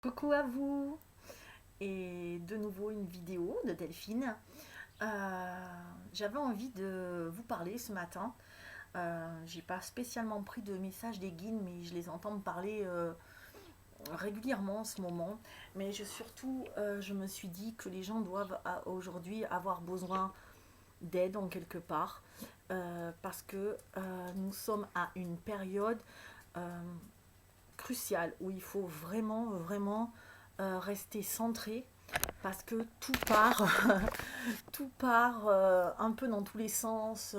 Coucou à vous et de nouveau une vidéo de Delphine. J'avais envie de vous parler ce matin. J'ai pas spécialement pris de messages des guides, mais je les entends me parler régulièrement en ce moment. Mais surtout, je me suis dit que les gens doivent aujourd'hui avoir besoin d'aide en quelque part, parce que nous sommes à une période euh, cruciale où il faut vraiment rester centré parce que tout part, tout part un peu dans tous les sens.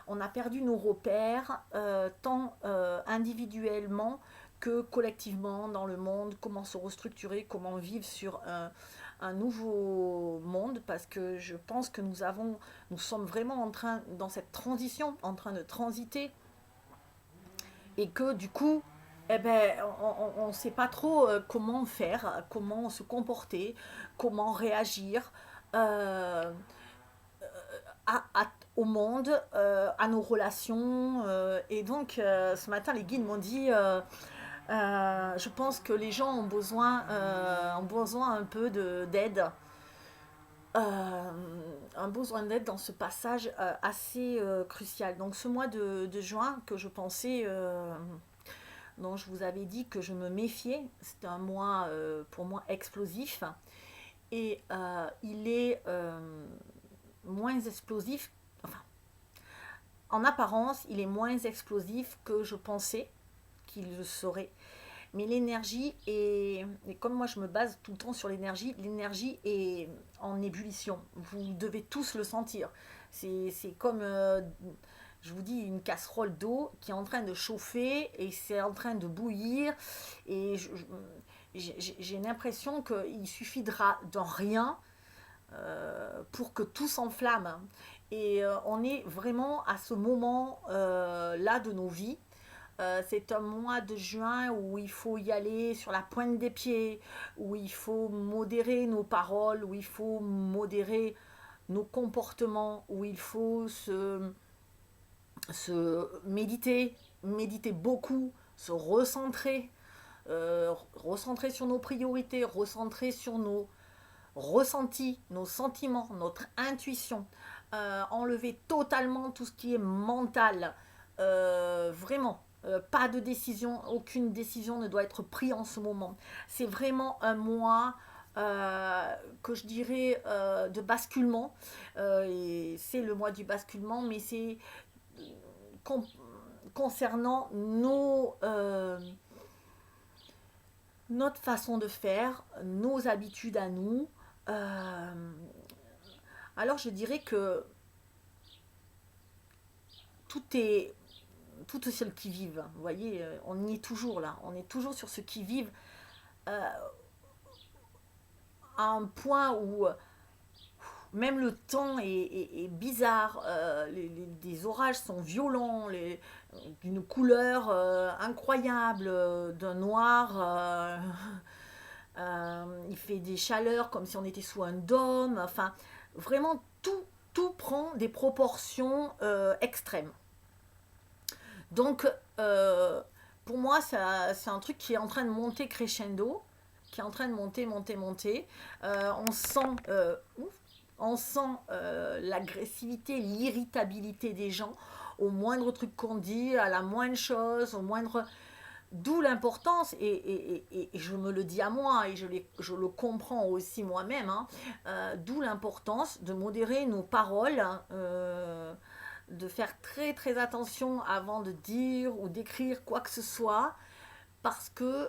On a perdu nos repères, tant individuellement que collectivement dans le monde. Comment se restructurer, comment vivre sur un nouveau monde, parce que je pense que nous sommes vraiment en train, dans cette transition, en train de transiter, et que du coup, eh ben, on ne sait pas trop comment faire, comment se comporter, comment réagir euh, au monde, à nos relations. Et donc, ce matin, les guides m'ont dit, je pense que les gens ont besoin un peu d'aide. Un besoin d'aide dans ce passage assez crucial. Donc ce mois de juin que je pensais dont je vous avais dit que je me méfiais. C'est un mois pour moi explosif et il est moins explosif, enfin en apparence il est moins explosif que je pensais qu'il le serait. Mais l'énergie est, et comme moi je me base tout le temps sur l'énergie est en ébullition. Vous devez tous le sentir. C'est comme, je vous dis, une casserole d'eau qui est en train de chauffer et c'est en train de bouillir. Et j'ai l'impression qu'il suffira de rien pour que tout s'enflamme. Et on est vraiment à ce moment là de nos vies. C'est un mois de juin où il faut y aller sur la pointe des pieds, où il faut modérer nos paroles, où il faut modérer nos comportements, où il faut se méditer beaucoup, se recentrer, recentrer sur nos priorités, recentrer sur nos ressentis, nos sentiments, notre intuition, enlever totalement tout ce qui est mental. Vraiment, pas de décision, aucune décision ne doit être prise en ce moment. C'est vraiment un mois que je dirais de basculement. Et c'est le mois du basculement, mais c'est con- concernant notre façon de faire, nos habitudes à nous. Euh, alors je dirais que tout est tout est sur le qui-vive. Vous voyez, on y est toujours là. On est toujours sur ce qui-vive à un point où même le temps est bizarre. Des orages sont violents, d'une couleur incroyable, d'un noir. Il fait des chaleurs comme si on était sous un dôme. Enfin, vraiment, tout prend des proportions extrêmes. Donc, euh, pour moi, c'est un truc qui est en train de monter crescendo, qui est en train de monter. On sent, on sent l'agressivité, l'irritabilité des gens au moindre truc qu'on dit, à la moindre chose, au moindre. D'où l'importance, et je me le dis à moi, et je le comprends aussi moi-même, hein, d'où l'importance de modérer nos paroles, hein, de faire très attention avant de dire ou d'écrire quoi que ce soit, parce que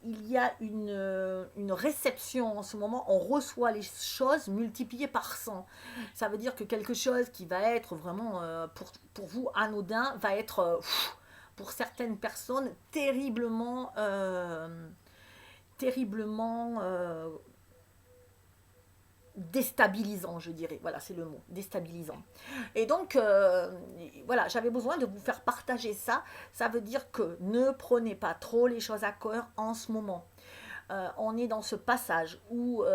il y a une réception en ce moment, on reçoit les choses multipliées par 100. Ça veut dire que quelque chose qui va être vraiment pour vous anodin va être pour certaines personnes terriblement déstabilisant, je dirais. Voilà, c'est le mot, déstabilisant. Et donc, voilà, j'avais besoin de vous faire partager ça. Ça veut dire que ne prenez pas trop les choses à cœur en ce moment. On est dans ce passage où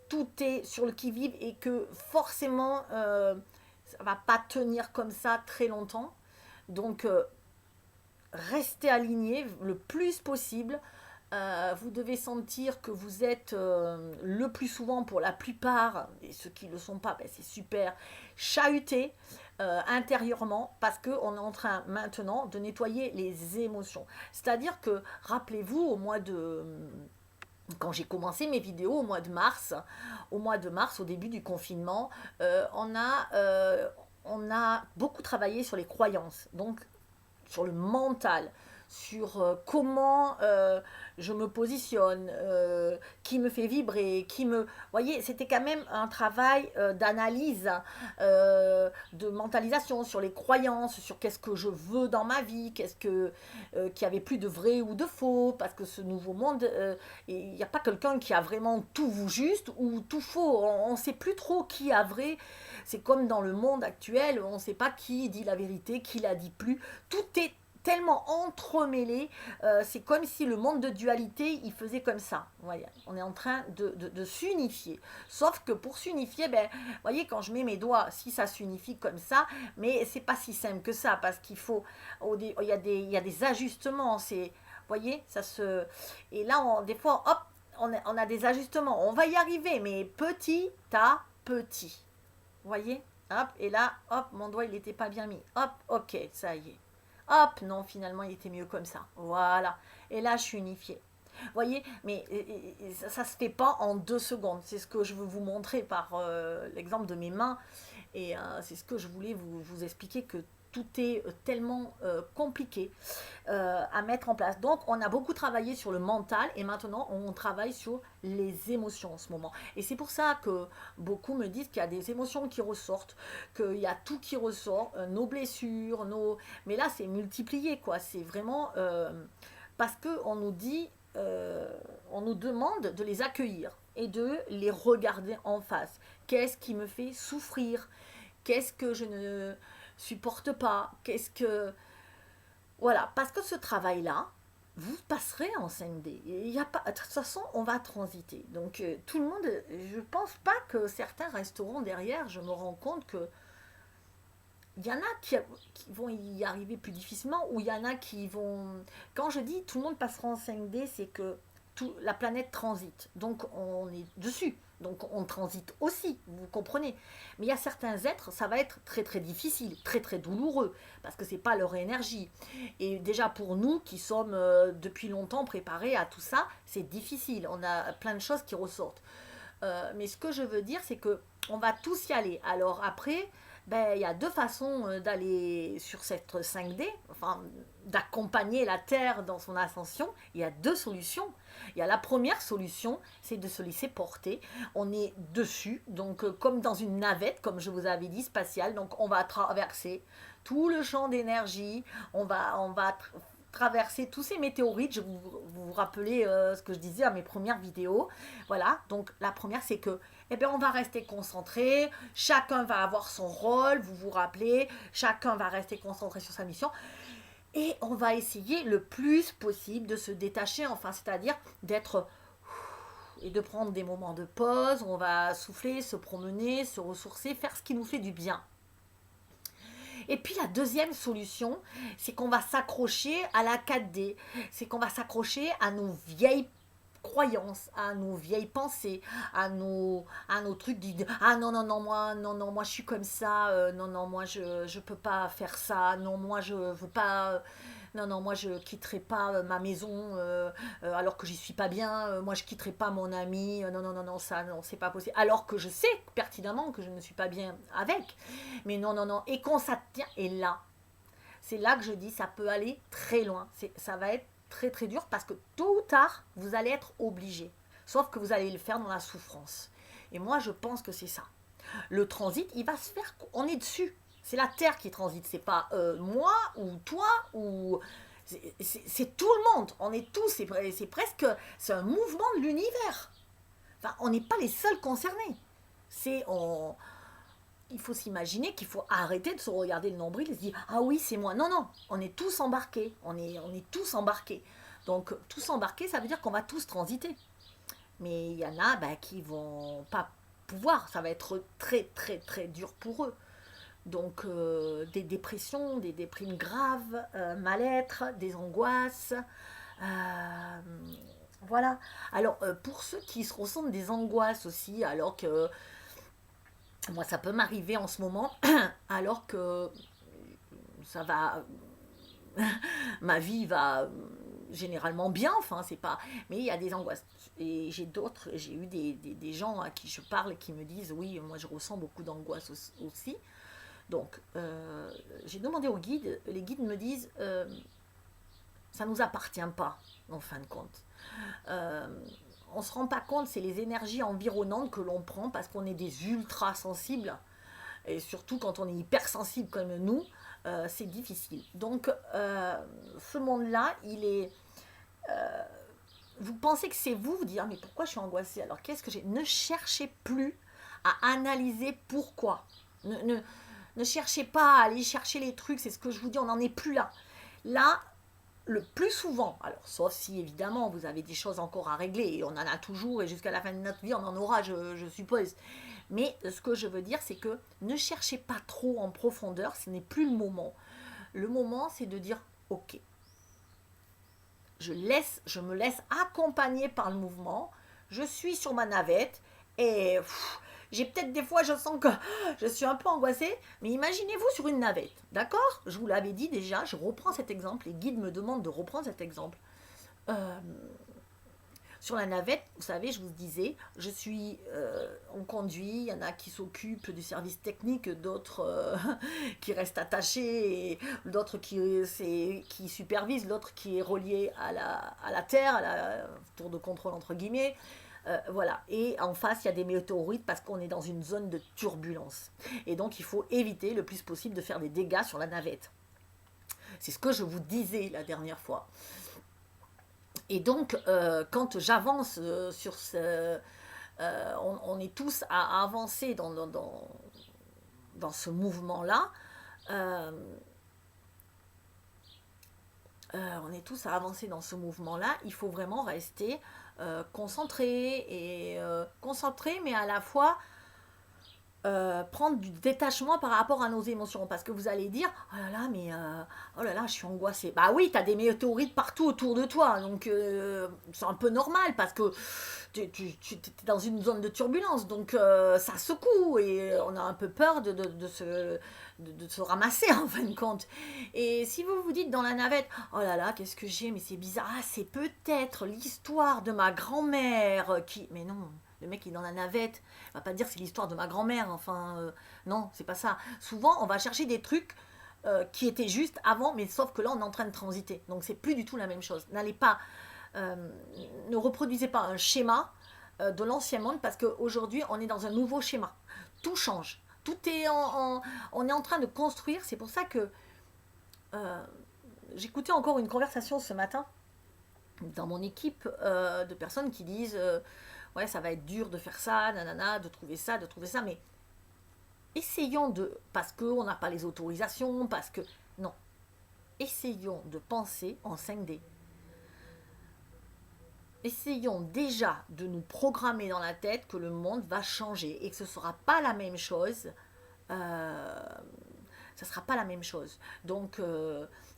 tout est sur le qui-vive et que forcément, ça va pas tenir comme ça très longtemps. Donc, rester aligné le plus possible. Vous devez sentir que vous êtes le plus souvent, pour la plupart, et ceux qui ne le sont pas, ben c'est super, chahuté intérieurement, parce qu'on est en train maintenant de nettoyer les émotions. C'est-à-dire que, rappelez-vous, quand j'ai commencé mes vidéos au mois de mars, au début du confinement, on a beaucoup travaillé sur les croyances, donc sur le mental, sur comment je me positionne, qui me fait vibrer, Vous voyez, c'était quand même un travail d'analyse, de mentalisation sur les croyances, sur qu'est-ce que je veux dans ma vie, qu'il n'y avait plus de vrai ou de faux, parce que ce nouveau monde, il n'y a pas quelqu'un qui a vraiment tout juste ou tout faux. On ne sait plus trop qui a vrai. C'est comme dans le monde actuel, on ne sait pas qui dit la vérité, qui la dit plus. Tout est tellement entremêlé, c'est comme si le monde de dualité, il faisait comme ça. Voyez, on est en train de s'unifier. Sauf que pour s'unifier, ben, voyez, quand je mets mes doigts, si ça s'unifie comme ça, mais c'est pas si simple que ça, parce qu'il faut, il y a des ajustements, voyez, et là, des fois, hop, on a des ajustements. On va y arriver, mais petit à petit. Voyez, hop, et là, hop, mon doigt, il n'était pas bien mis. Hop, ok, ça y est. Hop, non, finalement, il était mieux comme ça. Voilà. Et là, je suis unifiée. Voyez, mais ça ne se fait pas en 2 secondes. C'est ce que je veux vous montrer par l'exemple de mes mains. Et c'est ce que je voulais vous expliquer, que tout est tellement compliqué à mettre en place. Donc, on a beaucoup travaillé sur le mental et maintenant, on travaille sur les émotions en ce moment. Et c'est pour ça que beaucoup me disent qu'il y a des émotions qui ressortent, qu'il y a tout qui ressort, nos blessures, Mais là, c'est multiplié, quoi. C'est vraiment parce qu'on nous dit, on nous demande de les accueillir et de les regarder en face. Qu'est-ce qui me fait souffrir? Qu'est-ce que je ne supporte pas? Voilà, parce que ce travail-là, vous passerez en 5D. Il y a pas, de toute façon, on va transiter. Donc, tout le monde, je pense pas que certains resteront derrière. Je me rends compte que il y en a qui vont y arriver plus difficilement, ou il y en a qui vont... Quand je dis tout le monde passera en 5D, c'est que la planète transite. Donc, on est dessus. Donc, on transite aussi, vous comprenez. Mais il y a certains êtres, ça va être très très difficile, très très douloureux, parce que c'est pas leur énergie. Et déjà pour nous, qui sommes depuis longtemps préparés à tout ça, c'est difficile. On a plein de choses qui ressortent. Mais ce que je veux dire, c'est que on va tous y aller. Alors après, ben, il y a 2 façons d'aller sur cette 5D, enfin, d'accompagner la Terre dans son ascension. Il y a 2 solutions. Il y a la première solution, c'est de se laisser porter. On est dessus, donc comme dans une navette, comme je vous avais dit, spatiale. Donc on va traverser tout le champ d'énergie, on va traverser tous ces météorites. Vous rappelez ce que je disais à mes premières vidéos. Voilà, donc la première, c'est que eh bien, on va rester concentré, chacun va avoir son rôle, vous vous rappelez, chacun va rester concentré sur sa mission, et on va essayer le plus possible de se détacher, enfin, c'est-à-dire d'être et de prendre des moments de pause, on va souffler, se promener, se ressourcer, faire ce qui nous fait du bien. Et puis la deuxième solution, c'est qu'on va s'accrocher à la 4D, c'est qu'on va s'accrocher à nos vieilles croyances, à nos vieilles pensées, à nos trucs du ah non non non moi non non moi je suis comme ça, non non moi je peux pas faire ça, non moi je veux pas non non moi je quitterai pas ma maison alors que j'y suis pas bien, moi je quitterai pas mon ami, non non non non ça non c'est pas possible, alors que je sais pertinemment que je ne suis pas bien avec, mais non non non, et qu'on s'attient, et là c'est là que je dis ça peut aller très loin, ça va être très très dur, parce que tôt ou tard, vous allez être obligé. Sauf que vous allez le faire dans la souffrance. Et moi, je pense que c'est ça. Le transit, il va se faire... On est dessus. C'est la Terre qui transite. C'est pas moi ou toi ou... C'est tout le monde. On est tous. C'est presque... C'est un mouvement de l'univers. Enfin, on n'est pas les seuls concernés. Il faut s'imaginer qu'il faut arrêter de se regarder le nombril et se dire ah oui c'est moi. Non non, on est tous embarqués, on est tous embarqués. Donc tous embarqués, ça veut dire qu'on va tous transiter. Mais il y en a qui vont pas pouvoir, ça va être très très très dur pour eux. Donc des dépressions, des déprimes graves, mal-être, des angoisses. euh, voilà. Alors pour ceux qui se ressentent des angoisses aussi, alors que moi ça peut m'arriver en ce moment, alors que ça va, ma vie va généralement bien, enfin c'est pas, mais il y a des angoisses. Et j'ai eu des gens à qui je parle qui me disent oui, moi je ressens beaucoup d'angoisse aussi. Donc j'ai demandé aux guides, les guides me disent ça nous appartient pas en fin de compte. Euh, on se rend pas compte, c'est les énergies environnantes que l'on prend parce qu'on est des ultra sensibles et surtout quand on est hypersensible comme nous, c'est difficile. Donc ce monde-là, il est vous pensez que c'est vous, vous dites ah, mais pourquoi je suis angoissée, alors qu'est-ce que j'ai, ne cherchez plus à analyser pourquoi, ne cherchez pas à aller chercher les trucs, c'est ce que je vous dis, on n'en est plus là. Là, le plus souvent, alors sauf si évidemment vous avez des choses encore à régler, et on en a toujours, et jusqu'à la fin de notre vie on en aura, je suppose. Mais ce que je veux dire, c'est que ne cherchez pas trop en profondeur, ce n'est plus le moment. Le moment, c'est de dire ok, je me laisse accompagner par le mouvement, je suis sur ma navette, et j'ai peut-être des fois, je sens que je suis un peu angoissée, mais imaginez-vous sur une navette, d'accord? Je vous l'avais dit déjà, je reprends cet exemple, les guides me demandent de reprendre cet exemple. Euh, sur la navette, vous savez, je vous disais, on conduit, il y en a qui s'occupent du service technique, d'autres qui restent attachés, et d'autres qui supervisent, l'autre qui est relié à la terre, à la tour de contrôle entre guillemets. Voilà. Et en face, il y a des météorites parce qu'on est dans une zone de turbulence. Et donc, il faut éviter le plus possible de faire des dégâts sur la navette. C'est ce que je vous disais la dernière fois. Et donc, quand j'avance sur ce... on est tous à avancer dans ce mouvement-là. Euh, on est tous à avancer dans ce mouvement-là. Il faut vraiment rester concentré, concentré, mais à la fois prendre du détachement par rapport à nos émotions. Parce que vous allez dire, oh là là, mais oh là là, je suis angoissée. Bah oui, tu as des météorites partout autour de toi. Donc c'est un peu normal parce que tu es dans une zone de turbulence. Donc ça secoue et on a un peu peur de se ramasser en fin de compte. Et si vous vous dites dans la navette, oh là là, qu'est-ce que j'ai, mais c'est bizarre. Ah, c'est peut-être l'histoire de ma grand-mère qui... Mais non, le mec il est dans la navette, il va pas dire c'est l'histoire de ma grand-mère, enfin non, c'est pas ça. Souvent on va chercher des trucs qui étaient juste avant, mais sauf que là on est en train de transiter, donc c'est plus du tout la même chose. N'allez pas, euh, ne reproduisez pas un schéma de l'ancien monde parce qu'aujourd'hui on est dans un nouveau schéma. Tout change, tout est on est en train de construire. C'est pour ça que euh, j'écoutais encore une conversation ce matin dans mon équipe de personnes qui disent ouais, ça va être dur de faire ça, nanana, de trouver ça, mais essayons de, parce qu'on n'a pas les autorisations, parce que, non, essayons de penser en 5D. Essayons déjà de nous programmer dans la tête que le monde va changer et que ce ne sera pas la même chose. Ça ne sera pas la même chose. Donc,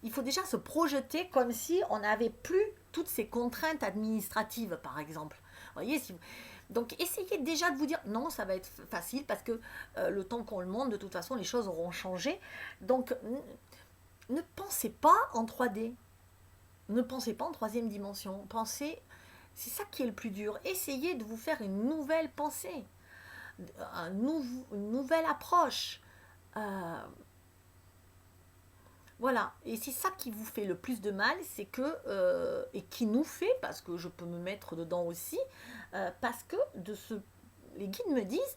il faut déjà se projeter comme si on n'avait plus toutes ces contraintes administratives, par exemple. Vous voyez, donc essayez déjà de vous dire non, ça va être facile parce que le temps qu'on le monte, de toute façon, les choses auront changé. Donc, ne pensez pas en 3D. Ne pensez pas en troisième dimension. Pensez, c'est ça qui est le plus dur. Essayez de vous faire une nouvelle pensée, une nouvelle approche. Euh, Voilà, et c'est ça qui vous fait le plus de mal, c'est que, et qui nous fait, parce que je peux me mettre dedans aussi, parce que les guides me disent,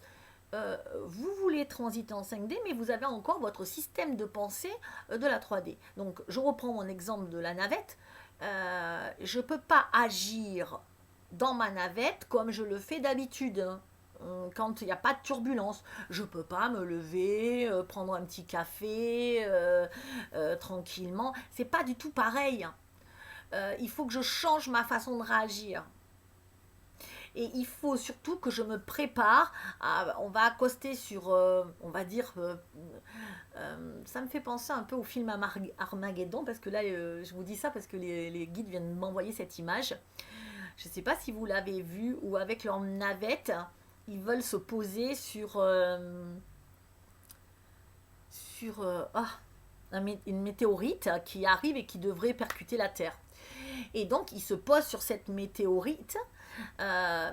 vous voulez transiter en 5D, mais vous avez encore votre système de pensée de la 3D. Donc je reprends mon exemple de la navette, je ne peux pas agir dans ma navette comme je le fais d'habitude, hein. Quand il n'y a pas de turbulence. Je ne peux pas me lever, prendre un petit café tranquillement. C'est pas du tout pareil. Il faut que je change ma façon de réagir. Et il faut surtout que je me prépare. On va accoster sur, on va dire, ça me fait penser un peu au film Armageddon, parce que là, je vous dis ça parce que les guides viennent m'envoyer cette image. Je ne sais pas si vous l'avez vu, ou avec leur navette, ils veulent se poser sur une météorite qui arrive et qui devrait percuter la Terre. Et donc, ils se posent sur cette météorite.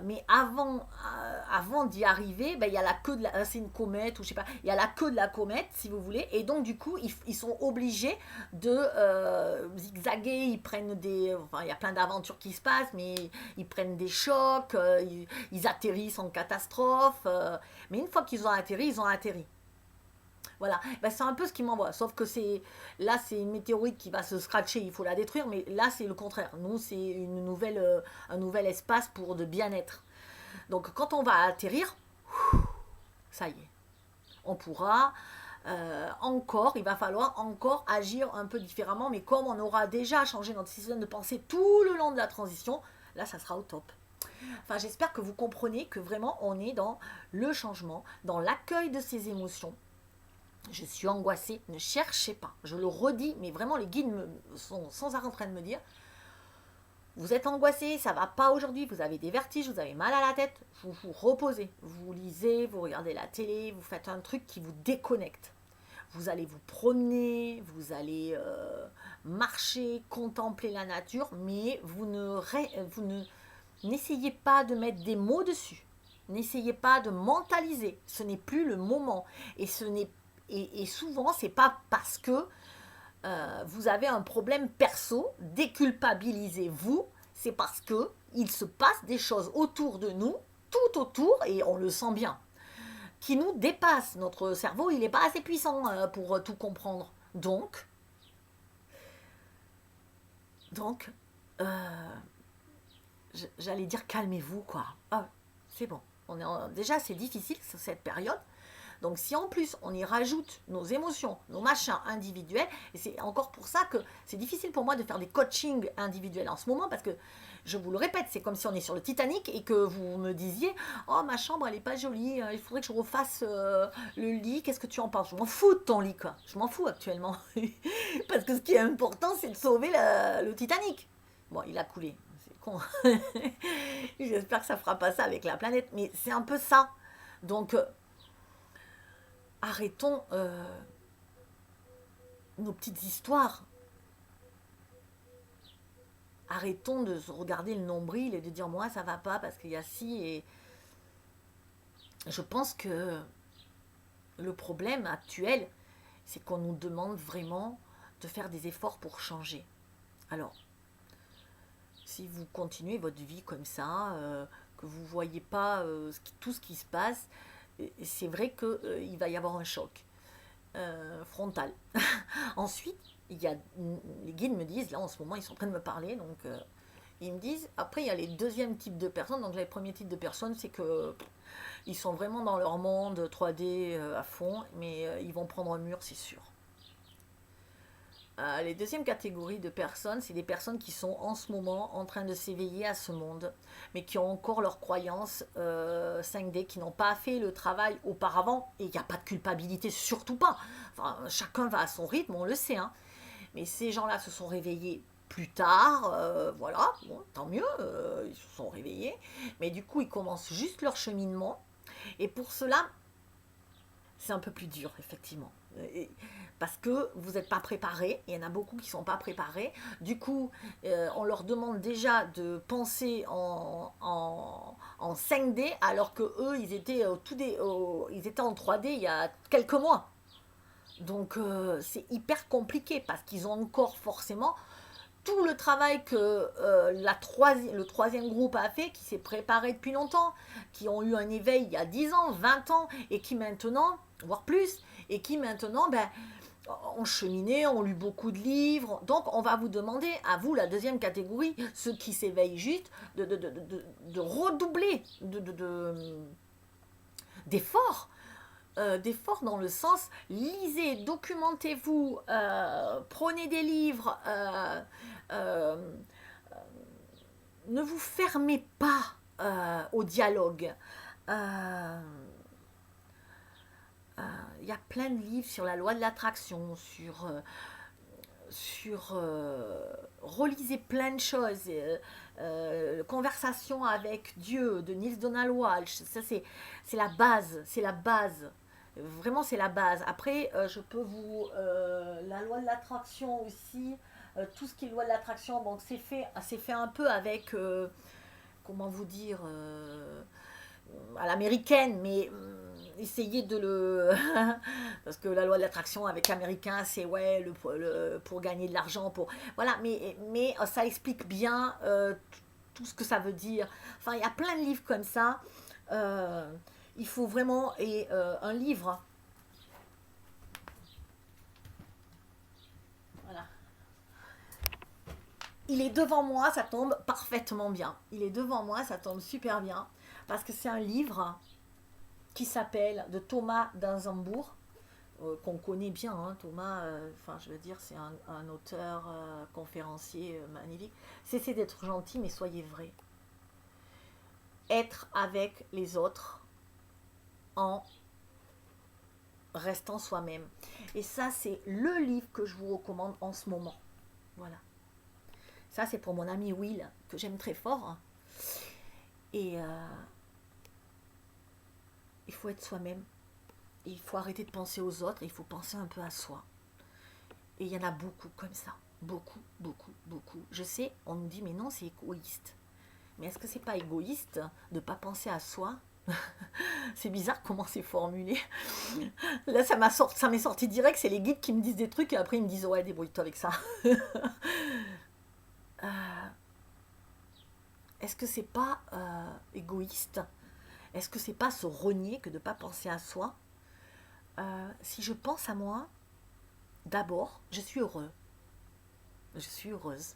Mais avant d'y arriver, ben, il y a la queue de c'est une comète ou je sais pas, il y a la queue de la comète si vous voulez, et donc du coup ils sont obligés de zigzaguer, ils prennent enfin il y a plein d'aventures qui se passent, mais ils prennent des chocs, ils atterrissent en catastrophe, mais une fois qu'ils ont atterri, ils ont atterri. Voilà, ben, c'est un peu ce qui m'envoie. Sauf que là, c'est une météorite qui va se scratcher, il faut la détruire, mais là, c'est le contraire. Nous, c'est un nouvel espace pour de bien-être. Donc, quand on va atterrir, ça y est, on pourra il va falloir encore agir un peu différemment, mais comme on aura déjà changé notre système de pensée tout le long de la transition, là, ça sera au top. Enfin, j'espère que vous comprenez que vraiment, on est dans le changement, dans l'accueil de ces émotions. Je suis angoissée, ne cherchez pas. Je le redis, mais vraiment les guides sont sans arrêt en train de me dire, vous êtes angoissé, ça va pas aujourd'hui, vous avez des vertiges, vous avez mal à la tête, vous vous reposez, vous lisez, vous regardez la télé, vous faites un truc qui vous déconnecte. Vous allez vous promener, vous allez marcher, contempler la nature, mais n'essayez pas de mettre des mots dessus. N'essayez pas de mentaliser. Ce n'est plus le moment. Et souvent, c'est pas parce que vous avez un problème perso, déculpabilisez-vous, c'est parce que il se passe des choses autour de nous, tout autour, et on le sent bien, qui nous dépassent. Notre cerveau, il n'est pas assez puissant pour tout comprendre. Donc, j'allais dire calmez-vous, quoi. Ah, c'est bon. Déjà, c'est difficile cette période. Donc si en plus on y rajoute nos émotions, nos machins individuels, et c'est encore pour ça que c'est difficile pour moi de faire des coachings individuels en ce moment, parce que je vous le répète, c'est comme si on est sur le Titanic et que vous me disiez oh ma chambre elle est pas jolie, il faudrait que je refasse le lit, qu'est-ce que tu en penses? Je m'en fous de ton lit, quoi. Je m'en fous actuellement. Parce que ce qui est important c'est de sauver le Titanic. Bon, il a coulé, c'est con. J'espère que ça fera pas ça avec la planète, mais c'est un peu ça. Donc arrêtons nos petites histoires. Arrêtons de se regarder le nombril et de dire moi ça va pas parce qu'il y a ci, et je pense que le problème actuel c'est qu'on nous demande vraiment de faire des efforts pour changer. Alors si vous continuez votre vie comme ça, que vous voyez pas tout ce qui se passe, c'est vrai qu'il va y avoir un choc frontal. Ensuite, les guides me disent, là en ce moment ils sont en train de me parler, donc ils me disent, après il y a les deuxièmes types de personnes. Donc les premiers types de personnes, c'est que ils sont vraiment dans leur monde 3D à fond, mais ils vont prendre un mur, c'est sûr. Les deuxièmes catégories de personnes, c'est des personnes qui sont en ce moment en train de s'éveiller à ce monde, mais qui ont encore leurs croyances 5D, qui n'ont pas fait le travail auparavant, et il n'y a pas de culpabilité, surtout pas. Enfin, chacun va à son rythme, on le sait, hein. Mais ces gens-là se sont réveillés plus tard, voilà, bon, tant mieux, ils se sont réveillés, mais du coup ils commencent juste leur cheminement, et pour cela, c'est un peu plus dur, effectivement. Parce que vous n'êtes pas préparés, il y en a beaucoup qui ne sont pas préparés. Du coup, on leur demande déjà de penser en 5D, alors que eux, ils étaient en 3D il y a quelques mois. Donc, c'est hyper compliqué, parce qu'ils ont encore forcément tout le travail que le troisième groupe a fait, qui s'est préparé depuis longtemps, qui ont eu un éveil il y a 10 ans, 20 ans, et qui maintenant, voire plus, et qui maintenant ont cheminé, ont lu beaucoup de livres. Donc on va vous demander, à vous la deuxième catégorie, ceux qui s'éveillent juste, de redoubler d'efforts. D'efforts dans le sens, lisez, documentez-vous, prenez des livres, ne vous fermez pas au dialogue. Euh, il y a plein de livres sur la loi de l'attraction, relisez plein de choses. Conversation avec Dieu de Neale Donald Walsh, ça c'est la base, c'est la base. Vraiment, c'est la base. Après, je peux vous. La loi de l'attraction aussi, tout ce qui est loi de l'attraction, bon, c'est fait un peu avec. Comment vous dire à l'américaine, mais essayez de le. Parce que la loi de l'attraction avec américain, c'est ouais, pour gagner de l'argent, pour. Voilà, mais ça explique bien tout ce que ça veut dire. Enfin, il y a plein de livres comme ça. Euh, il faut vraiment. Et un livre. Voilà. Il est devant moi, ça tombe parfaitement bien. Il est devant moi, ça tombe super bien. Parce que c'est un livre qui s'appelle de Thomas d'Anzembourg, qu'on connaît bien, hein, Thomas, enfin je veux dire, c'est un auteur, conférencier magnifique. Cessez d'être gentil, mais soyez vrai. Être avec les autres en restant soi-même. Et ça, c'est le livre que je vous recommande en ce moment. Voilà. Ça, c'est pour mon ami Will, que j'aime très fort. Et il faut être soi-même. Il faut arrêter de penser aux autres, il faut penser un peu à soi. Et il y en a beaucoup comme ça. Beaucoup, beaucoup, beaucoup. Je sais, on nous dit, mais non, c'est égoïste. Mais est-ce que c'est pas égoïste de ne pas penser à soi? C'est bizarre comment c'est formulé. Là, ça m'est sorti direct, c'est les guides qui me disent des trucs et après ils me disent, ouais, débrouille-toi avec ça. Euh, est-ce que c'est pas égoïste? Est-ce que c'est pas se renier que de ne pas penser à soi? Si je pense à moi, d'abord, je suis heureux. Je suis heureuse.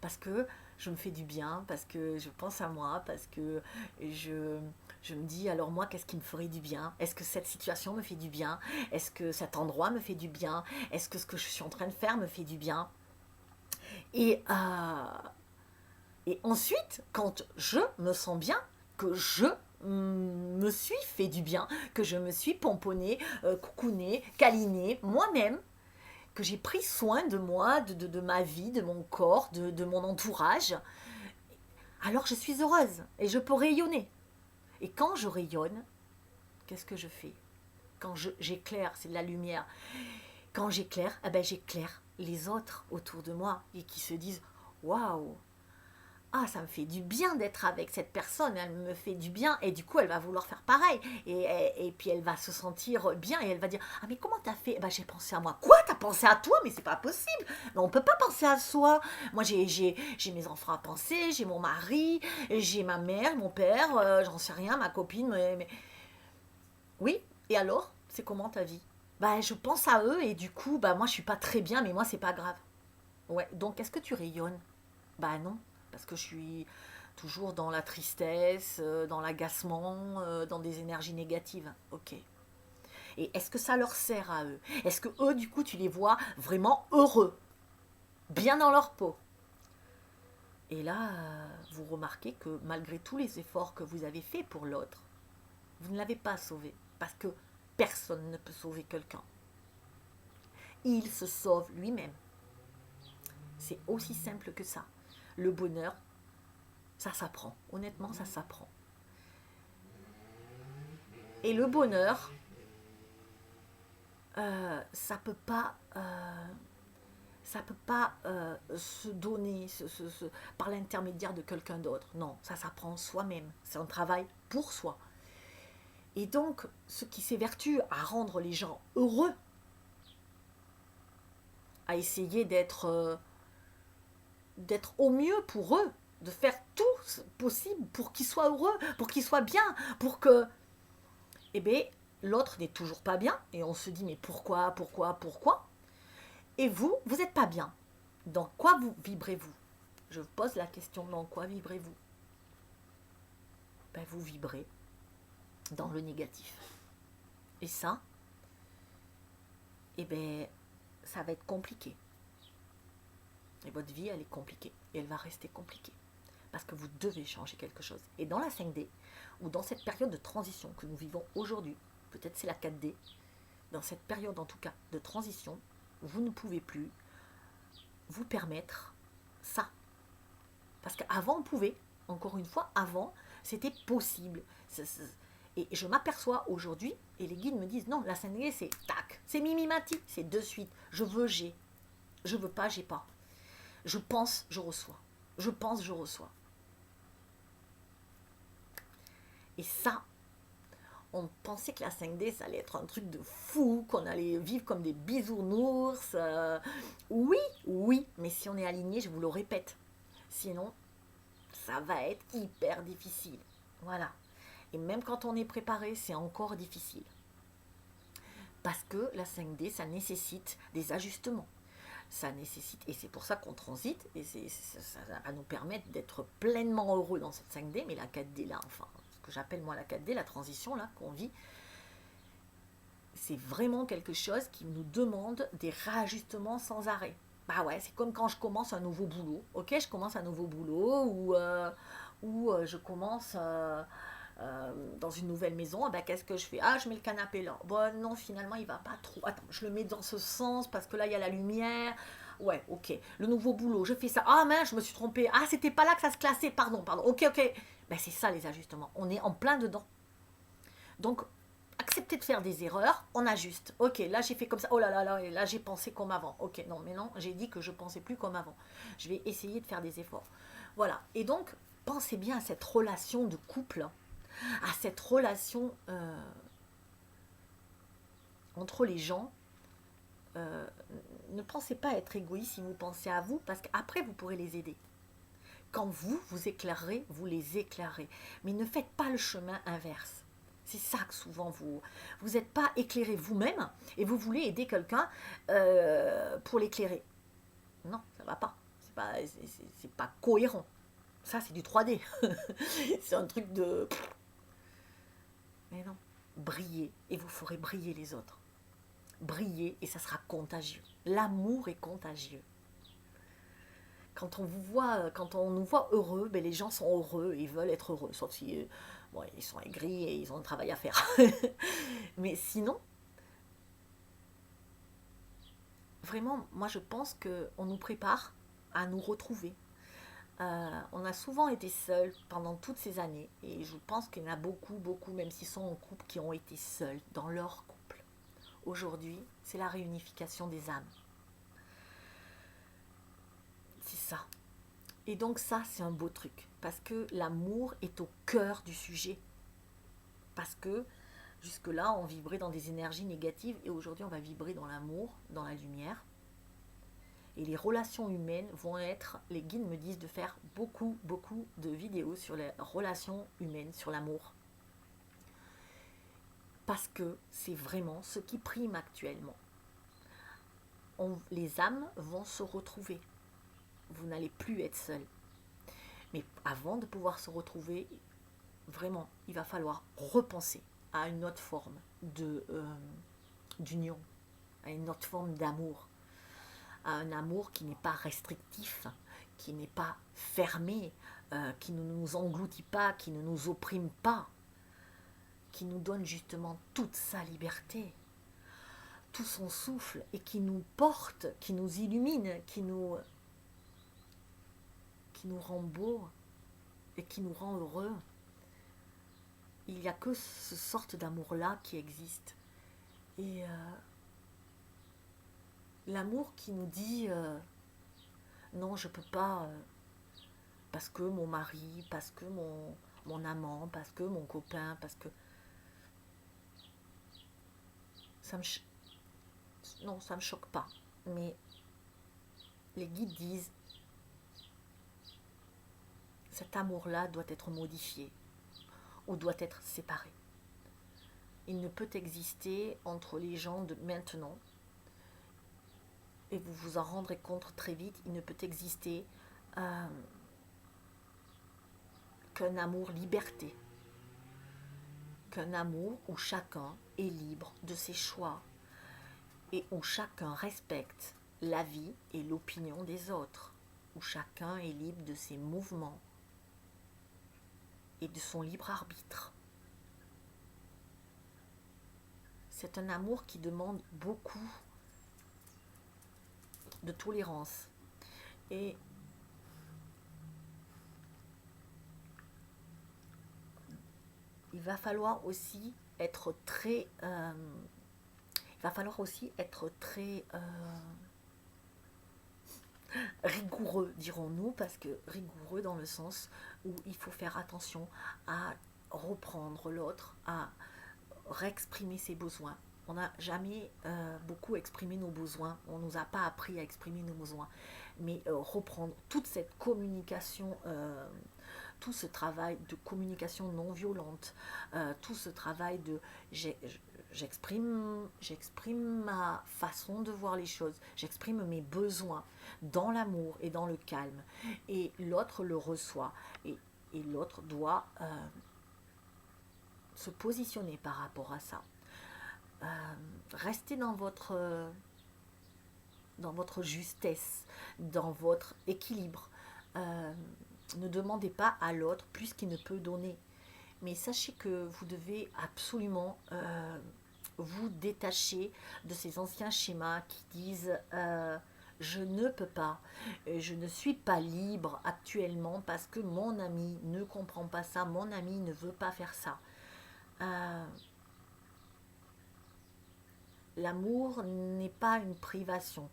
Parce que je me fais du bien, parce que je pense à moi, parce que je, je me dis, alors moi, qu'est-ce qui me ferait du bien? Est-ce que cette situation me fait du bien? Est-ce que cet endroit me fait du bien? Est-ce que ce que je suis en train de faire me fait du bien? Et, et ensuite, quand je me sens bien, que je me suis fait du bien, que je me suis pomponnée, coucounée, câlinée moi-même, que j'ai pris soin de moi, de ma vie, de mon corps, de mon entourage, alors je suis heureuse et je peux rayonner. Et quand je rayonne, qu'est-ce que je fais? Quand j'éclaire, c'est de la lumière. Quand j'éclaire, eh ben j'éclaire les autres autour de moi et qui se disent waouh, ah, ça me fait du bien d'être avec cette personne, elle me fait du bien, et du coup, elle va vouloir faire pareil. Et puis, elle va se sentir bien, et elle va dire, ah, mais comment t'as fait? Bah, j'ai pensé à moi. Quoi? T'as pensé à toi? Mais c'est pas possible. Mais on peut pas penser à soi. Moi, j'ai mes enfants à penser, j'ai mon mari, j'ai ma mère, mon père, j'en sais rien, ma copine. Oui, et alors? C'est comment ta vie? Bah, je pense à eux, et du coup, bah, moi, je suis pas très bien, mais moi, c'est pas grave. Ouais, donc, est-ce que tu rayonnes? Bah non, parce que je suis toujours dans la tristesse, dans l'agacement, dans des énergies négatives. Ok. Et est-ce que ça leur sert à eux? Est-ce que eux, du coup, tu les vois vraiment heureux, bien dans leur peau? Et là, vous remarquez que malgré tous les efforts que vous avez faits pour l'autre, vous ne l'avez pas sauvé. Parce que personne ne peut sauver quelqu'un. Il se sauve lui-même. C'est aussi simple que ça. Le bonheur, ça s'apprend. Honnêtement, ça s'apprend. Et le bonheur, ça peut pas se donner par l'intermédiaire de quelqu'un d'autre. Non, ça s'apprend soi-même. C'est un travail pour soi. Et donc, ce qui s'évertue à rendre les gens heureux, à essayer d'être au mieux pour eux, de faire tout possible pour qu'ils soient heureux, pour qu'ils soient bien, pour que, eh bien, l'autre n'est toujours pas bien, et on se dit, mais pourquoi, pourquoi, pourquoi? Et vous, vous n'êtes pas bien. Dans quoi vous vibrez-vous? Je vous pose la question, dans quoi vibrez-vous? Ben, vous vibrez dans le négatif. Et ça, eh ben, ça va être compliqué. Et votre vie, elle est compliquée. Et elle va rester compliquée. parce que vous devez changer quelque chose. Et dans la 5D, ou dans cette période de transition que nous vivons aujourd'hui, peut-être c'est la 4D, dans cette période en tout cas de transition, vous ne pouvez plus vous permettre ça. Parce qu'avant on pouvait, encore une fois, avant c'était possible. Et je m'aperçois aujourd'hui, et les guides me disent non, la 5D c'est tac, c'est mimimati, c'est de suite. Je veux, j'ai. Je veux pas, j'ai pas. Je pense, je reçois. Je pense, je reçois. Et ça, on pensait que la 5D, ça allait être un truc de fou, qu'on allait vivre comme des bisounours. Oui, oui, mais si on est aligné, je vous le répète. Sinon, ça va être hyper difficile. Voilà. Et même quand on est préparé, c'est encore difficile. Parce que la 5D, ça nécessite des ajustements. Ça nécessite, et c'est pour ça qu'on transite, et ça va nous permettre d'être pleinement heureux dans cette 5D, mais la 4D là, enfin, ce que j'appelle moi la 4D, la transition là qu'on vit, c'est vraiment quelque chose qui nous demande des réajustements sans arrêt. Bah ouais, c'est comme quand je commence un nouveau boulot, ok, je commence un nouveau boulot, ou je commence dans une nouvelle maison, ah ben, qu'est-ce que je fais? Ah, je mets le canapé là. Bon, non, finalement, il va pas trop. Attends, je le mets dans ce sens parce que là, il y a la lumière. Ouais, ok. Le nouveau boulot, je fais ça. Ah, mince, je me suis trompée. Ah, c'était pas là que ça se classait. Pardon, pardon. Ok, ok. Ben, c'est ça les ajustements. On est en plein dedans. Donc, accepter de faire des erreurs, on ajuste. Ok, là, j'ai fait comme ça. Oh là là là, et là, j'ai pensé comme avant. Ok, non, mais non, j'ai dit que je pensais plus comme avant. Je vais essayer de faire des efforts. Voilà. Et donc, pensez bien à cette relation de couple, à cette relation entre les gens. Ne pensez pas être égoïste si vous pensez à vous, parce qu'après vous pourrez les aider. Quand vous, vous éclairerez, vous les éclairez. Mais ne faites pas le chemin inverse. C'est ça que souvent vous n'êtes pas éclairé vous-même et vous voulez aider quelqu'un pour l'éclairer. Non, ça va pas. C'est pas cohérent. Ça, c'est du 3D. C'est un truc de... Mais non, brillez et vous ferez briller les autres. Brillez et ça sera contagieux. L'amour est contagieux. Quand on nous voit heureux, ben les gens sont heureux et ils veulent être heureux. Sauf si bon, ils sont aigris et ils ont un travail à faire. Mais sinon, vraiment, moi je pense qu'on nous prépare à nous retrouver. On a souvent été seuls pendant toutes ces années et je pense qu'il y en a beaucoup, beaucoup, même s'ils sont en couple, qui ont été seuls dans leur couple. Aujourd'hui, c'est la réunification des âmes. C'est ça. Et donc ça, c'est un beau truc. Parce que l'amour est au cœur du sujet. Parce que jusque-là, on vibrait dans des énergies négatives et aujourd'hui, on va vibrer dans l'amour, dans la lumière. Et les relations humaines vont être, les guides me disent de faire beaucoup, beaucoup de vidéos sur les relations humaines, sur l'amour. Parce que c'est vraiment ce qui prime actuellement. Les âmes vont se retrouver. Vous n'allez plus être seul. Mais avant de pouvoir se retrouver, vraiment, il va falloir repenser à une autre forme d'union, à une autre forme d'amour, à un amour qui n'est pas restrictif, qui n'est pas fermé, qui ne nous engloutit pas, qui ne nous opprime pas, qui nous donne justement toute sa liberté, tout son souffle et qui nous porte, qui nous illumine, qui nous rend beau et qui nous rend heureux. Il n'y a que ce sorte d'amour-là qui existe. Et l'amour qui nous dit non, je ne peux pas, parce que mon mari, parce que mon amant, parce que mon copain, parce que... Non, ça ne me choque pas. Mais les guides disent, cet amour-là doit être modifié ou doit être séparé. Il ne peut exister entre les gens de maintenant, et vous vous en rendrez compte très vite, il ne peut exister qu'un amour liberté, qu'un amour où chacun est libre de ses choix et où chacun respecte la vie et l'opinion des autres, où chacun est libre de ses mouvements, et de son libre arbitre. C'est un amour qui demande beaucoup de tolérance. Et il va falloir aussi être très rigoureux, dirons-nous, parce que rigoureux dans le sens où il faut faire attention à reprendre l'autre, à réexprimer ses besoins. On n'a jamais beaucoup exprimé nos besoins, on ne nous a pas appris à exprimer nos besoins, mais reprendre toute cette communication, tout ce travail de communication non violente, tout ce travail de j'exprime ma façon de voir les choses, j'exprime mes besoins dans l'amour et dans le calme, et l'autre le reçoit, et l'autre doit se positionner par rapport à ça. Restez dans votre justesse, dans votre équilibre. Ne demandez pas à l'autre plus qu'il ne peut donner. Mais sachez que vous devez absolument vous détacher de ces anciens schémas qui disent je ne peux pas, je ne suis pas libre actuellement parce que mon ami ne comprend pas ça, mon ami ne veut pas faire ça. L'amour n'est pas une privation.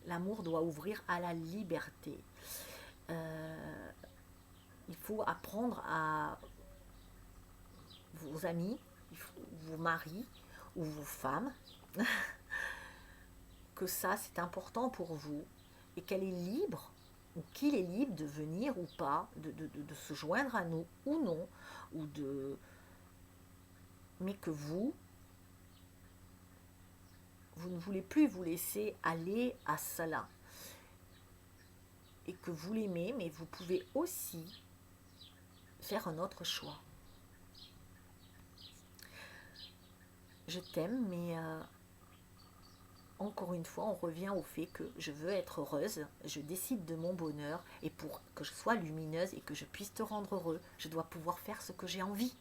L'amour doit ouvrir à la liberté. Il faut apprendre à vos amis, vos maris ou vos femmes que ça c'est important pour vous et qu'elle est libre ou qu'il est libre de venir ou pas, de se joindre à nous ou non, mais que vous ne voulez plus vous laisser aller à cela et que vous l'aimez, mais vous pouvez aussi faire un autre choix. Je t'aime, mais encore une fois, on revient au fait que je veux être heureuse, je décide de mon bonheur, et pour que je sois lumineuse et que je puisse te rendre heureux, je dois pouvoir faire ce que j'ai envie.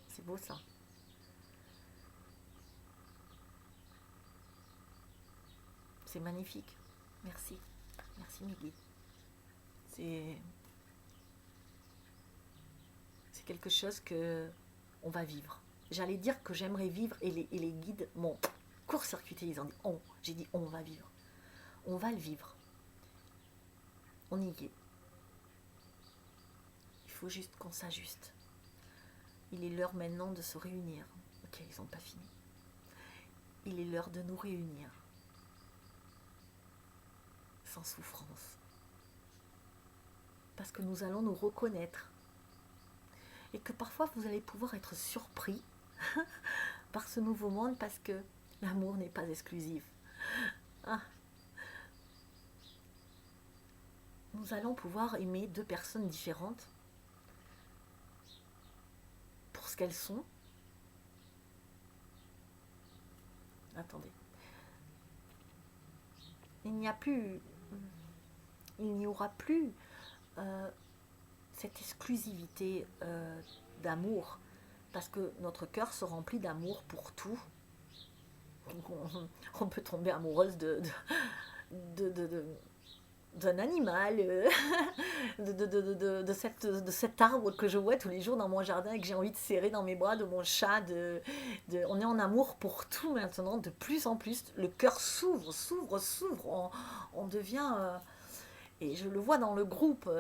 C'est beau ça. C'est magnifique. Merci. Merci mes guides. C'est quelque chose que on va vivre. J'allais dire que j'aimerais vivre et les guides m'ont court-circuité. Ils ont dit on. J'ai dit on va vivre. On va le vivre. On y est. Il faut juste qu'on s'ajuste. Il est l'heure maintenant de se réunir. Ok, ils n'ont pas fini. Il est l'heure de nous réunir. Sans souffrance. Parce que nous allons nous reconnaître. Et que parfois vous allez pouvoir être surpris par ce nouveau monde parce que l'amour n'est pas exclusif. Ah. Nous allons pouvoir aimer deux personnes différentes pour ce qu'elles sont. Attendez. Il n'y aura plus cette exclusivité d'amour, parce que notre cœur se remplit d'amour pour tout. On peut tomber amoureuse d'un animal, de cet arbre que je vois tous les jours dans mon jardin et que j'ai envie de serrer dans mes bras, de mon chat. On est en amour pour tout maintenant, de plus en plus. Le cœur s'ouvre. On devient... et je le vois dans le groupe,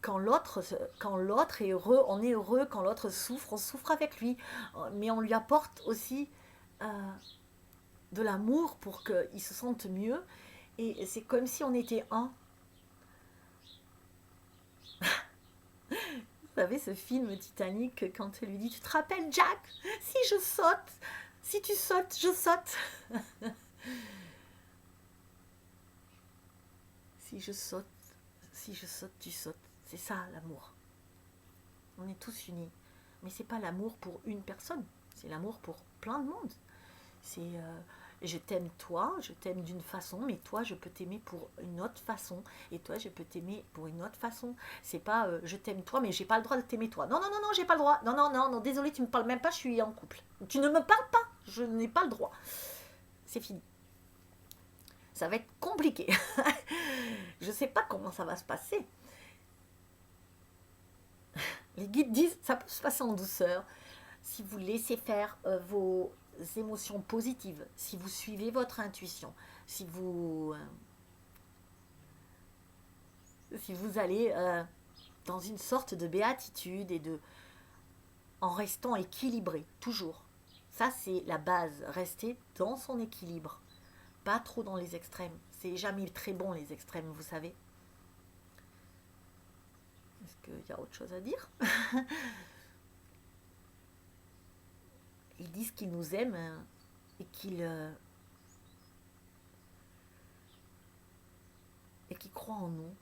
quand l'autre est heureux, on est heureux. Quand l'autre souffre, on souffre avec lui. Mais on lui apporte aussi de l'amour pour qu'il se sente mieux. Et c'est comme si on était un. Vous savez ce film Titanic, quand elle lui dit « Tu te rappelles Jack? Si je saute, si tu sautes, je saute. » Si je saute, tu sautes. C'est ça l'amour. On est tous unis. Mais c'est pas l'amour pour une personne, c'est l'amour pour plein de monde. C'est Je t'aime toi, je t'aime d'une façon, mais toi je peux t'aimer pour une autre façon, et toi je peux t'aimer pour une autre façon. C'est pas je t'aime toi, mais j'ai pas le droit de t'aimer toi. Non, non, non, non, j'ai pas le droit. Non, non, non, non, désolé, tu me parles même pas, je suis en couple. Tu ne me parles pas, je n'ai pas le droit. C'est fini. Ça va être compliqué. Je sais pas comment ça va se passer. Les guides disent ça peut se passer en douceur. Si vous laissez faire vos émotions positives, si vous suivez votre intuition, si vous allez dans une sorte de béatitude et en restant équilibré, toujours. Ça, c'est la base. Rester dans son équilibre. Pas trop dans les extrêmes. C'est jamais très bon, les extrêmes, vous savez. Est-ce qu'il y a autre chose à dire? Ils disent qu'ils nous aiment et qu'ils croient en nous.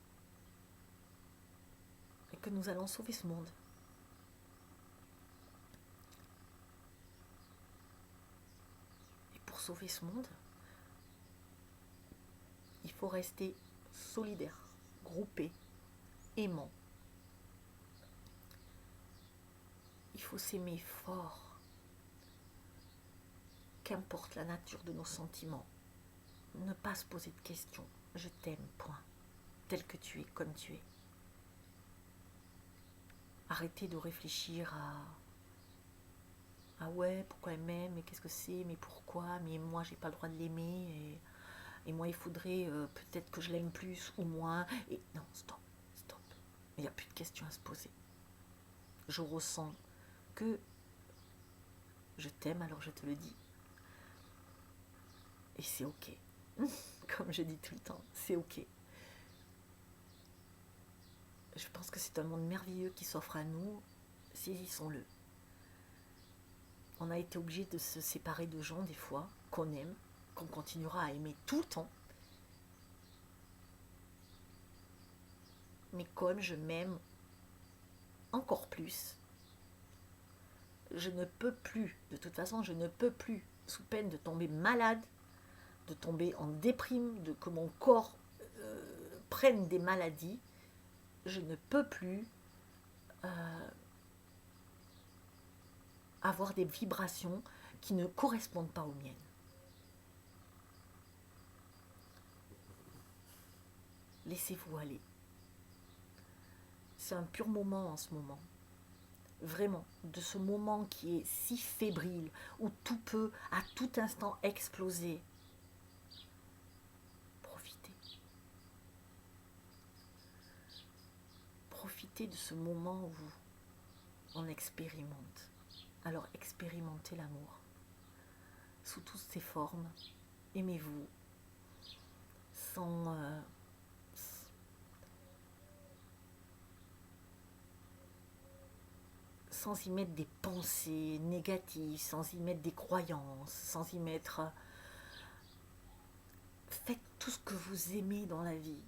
Et que nous allons sauver ce monde. Et pour sauver ce monde, il faut rester solidaire, groupé, aimant. Il faut s'aimer fort. Qu'importe la nature de nos sentiments. Ne pas se poser de questions. Je t'aime, point. Tel que tu es, comme tu es. Arrêtez de réfléchir ah ouais, pourquoi elle m'aime, mais qu'est-ce que c'est, mais pourquoi, mais moi j'ai pas le droit de l'aimer, et moi il faudrait peut-être que je l'aime plus ou moins. Et non, stop, stop. Il n'y a plus de questions à se poser. Je ressens que je t'aime, alors je te le dis. Et c'est ok. Comme je dis tout le temps, c'est ok. Je pense que c'est un monde merveilleux qui s'offre à nous. Saisissons-le. On a été obligé de se séparer de gens des fois qu'on aime, qu'on continuera à aimer tout le temps. Mais comme je m'aime encore plus, je ne peux plus, de toute façon je ne peux plus, sous peine de tomber malade, de tomber en déprime, que mon corps prenne des maladies, je ne peux plus avoir des vibrations qui ne correspondent pas aux miennes. Laissez-vous aller. C'est un pur moment en ce moment. Vraiment, de ce moment qui est si fébrile, où tout peut à tout instant exploser. Profitez. Profitez de ce moment où on expérimente. Alors expérimentez l'amour sous toutes ses formes. Aimez-vous sans y mettre des pensées négatives, sans y mettre des croyances, sans y mettre... Faites tout ce que vous aimez dans la vie.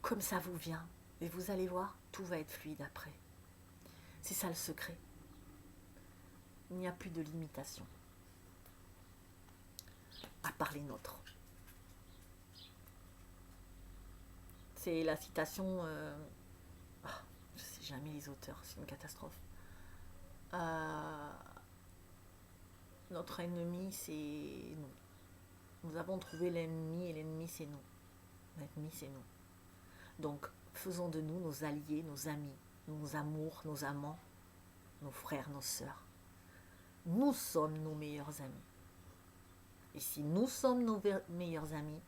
Comme ça vous vient. Et vous allez voir, tout va être fluide après. C'est ça le secret. Il n'y a plus de limitation. À part les nôtres. C'est la citation... je ne sais jamais les auteurs, c'est une catastrophe. Notre ennemi, c'est nous. Nous avons trouvé l'ennemi et l'ennemi, c'est nous. L'ennemi, c'est nous. Donc, faisons de nous nos alliés, nos amis, nos amours, nos amants, nos frères, nos sœurs. Nous sommes nos meilleurs amis. Et si nous sommes nos meilleurs amis,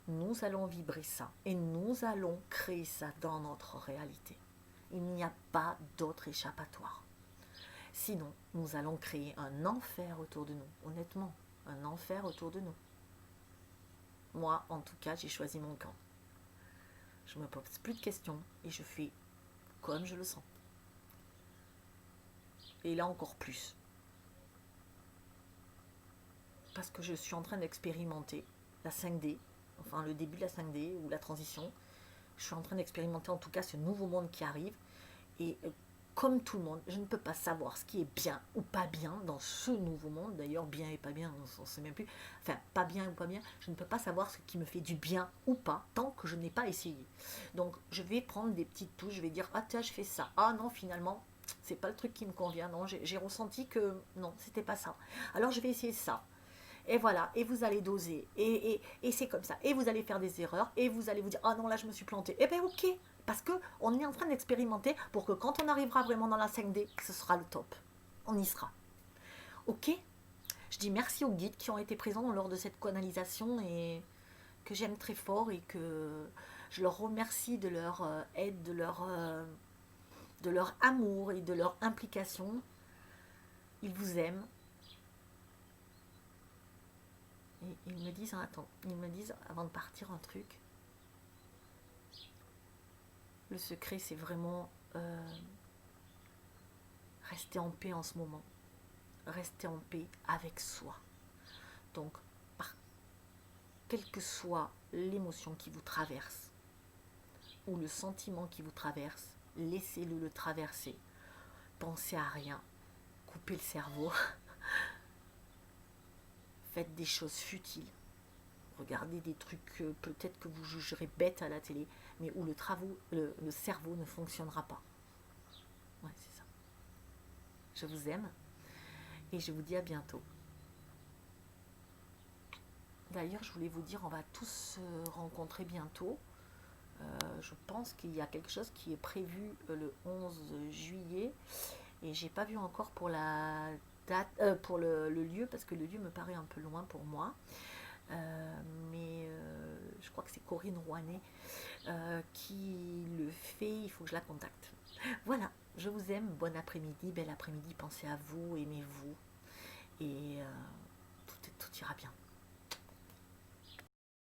nous allons vibrer ça et nous allons créer ça dans notre réalité. Il n'y a pas d'autre échappatoire. Sinon, nous allons créer un enfer autour de nous. Honnêtement, un enfer autour de nous. Moi, en tout cas, j'ai choisi mon camp. Je ne me pose plus de questions et je fais comme je le sens. Et là encore plus. Parce que je suis en train d'expérimenter la 5D, enfin le début de la 5D ou la transition. Je suis en train d'expérimenter en tout cas ce nouveau monde qui arrive. Et comme tout le monde, je ne peux pas savoir ce qui est bien ou pas bien dans ce nouveau monde. D'ailleurs, bien et pas bien, on ne sait même plus. Enfin, pas bien ou pas bien, je ne peux pas savoir ce qui me fait du bien ou pas tant que je n'ai pas essayé. Donc, je vais prendre des petites touches, je vais dire, ah tiens, je fais ça. Ah non, finalement, c'est pas le truc qui me convient. Non, j'ai ressenti que non, c'était pas ça. Alors, je vais essayer ça. Et voilà, et vous allez doser, et c'est comme ça. Et vous allez faire des erreurs, et vous allez vous dire, ah non, là, je me suis planté. Eh bien, ok, parce qu'on est en train d'expérimenter pour que quand on arrivera vraiment dans la 5D, ce sera le top. On y sera. Ok. Je dis merci aux guides qui ont été présents lors de cette canalisation et que j'aime très fort et que je leur remercie de leur aide, de leur amour et de leur implication. Ils vous aiment. Et ils me disent, attends, ils me disent avant de partir un truc. Le secret, c'est vraiment rester en paix en ce moment. Rester en paix avec soi. Donc, quelle que soit l'émotion qui vous traverse ou le sentiment qui vous traverse, laissez-le le traverser. Pensez à rien. Coupez le cerveau. Faites des choses futiles. Regardez des trucs peut-être que vous jugerez bêtes à la télé, mais où le cerveau ne fonctionnera pas. Ouais, c'est ça. Je vous aime et je vous dis à bientôt. D'ailleurs, je voulais vous dire, on va tous se rencontrer bientôt. Je pense qu'il y a quelque chose qui est prévu le 11 juillet et j'ai pas vu encore pour la date, pour le lieu parce que le lieu me paraît un peu loin pour moi. Mais je crois que c'est Corinne Rouanet qui le fait, il faut que je la contacte. Voilà, je vous aime, bon après-midi, bel après-midi, pensez à vous, aimez-vous et tout ira bien.